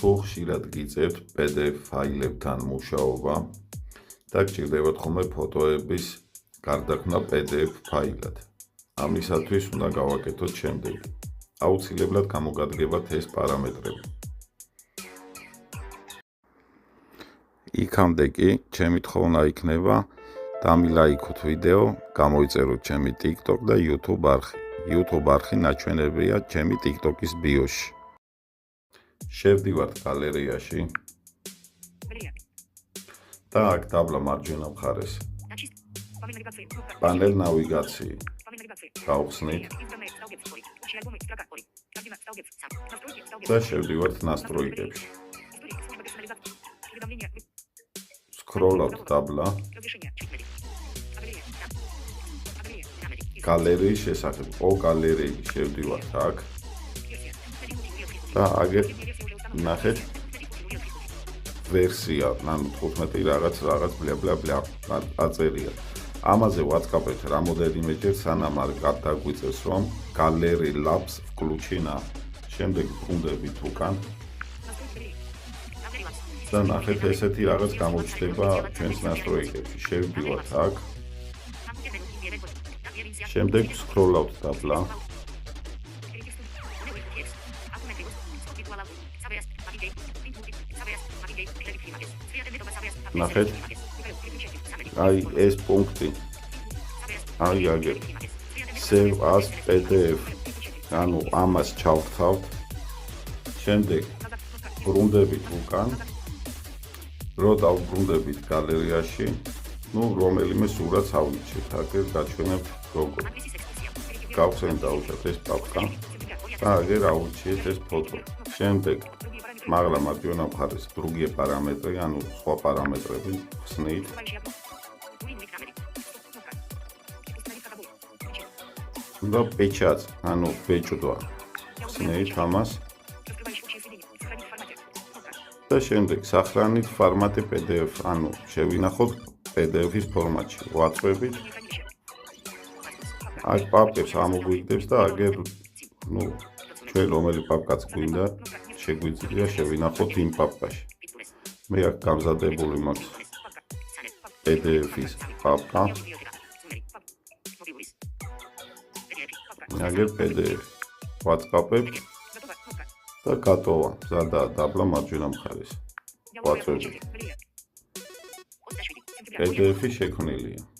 თუ ხშირად გიწევთ PDF ფაილებთან მუშაობა და გჭირდებათ ხოლმე ფოტოების გარდაქმნა PDF ფაილად. ამისათვის უნდა გავაკეთოთ შემდეგი. აუცილებლად გამოგადგებათ ეს პარამეტრები. იქამდე კი ჩემი თხოვნა იქნება დამილაიქოთ ვიდეო, გამოიწეროთ ჩემი TikTok და YouTube არხი. YouTube არხი ნაჩვენებია ჩემი TikTok-ის ბიოში. შევდივართ გალერეაში და აქ დაბლა მარჯვენა მხარეს პანელ ნავიგაცია გავხსნით და შევდივართ ნასტროიკებში. სკროლავთ დაბლა გალერეის შესახებ. გალერეი შევდივართ აქ და აგერ ნახეთ ვერსია, ანუ 15 რაღაც ბლა აწერია. ამაზე ვაწყაბეთ რამოდენიმეჯერ სანამ არ დაგვიწევს რომ Gallery Labs включена. შემდეგ ვუნდებით უკან და ნახეთ ესეთი რაღაც გამოჩნდება ჩვენს ნასტროიკებში. შევდივართ აქ. შემდეგ სკროლავთ დაბლა. ნახეთ აი ეს პუნქტი აი აგერ save as PDF ანუ ამას ჩავთავთ. შემდეგ ბრუნდებით უკან რო დავბრუნდებით გალერეაში რომელიმე სურათს ავიჩით. აგერ გაჩვენებთ როგორ გავხსენთ დაუშვათ ეს პაპკა და აგერ ავიჩით ეს ფოტო. შემდეგ მაგრამ მარჯვენა მხარეს დრუგიე პარამეტრი, ანუ სხვა პარამეტრები ხსნით. და პეჩაც, ანუ ბეჭდვა ხსნით ამას. და შემდეგ სახლანით ფორმატი PDF, ანუ შევინახოთ PDF-ის ფორმატში. ვაწვევით. აქ პაპკებს ამოგვიგდებს და აგერ ჩვენ რომელი პაპკაც გვინდა შეგვიძლია შევინახოთ იმ პაპკაში. მე აქ გამზადებული მაქვს PDF-ის პაპკა. აგერ PDF ვაწყაპებთ და გატოვა. მზადაა დაბლა მარჯვენა მხარეს. ვაწვევით. PDF-ი შექმნილია.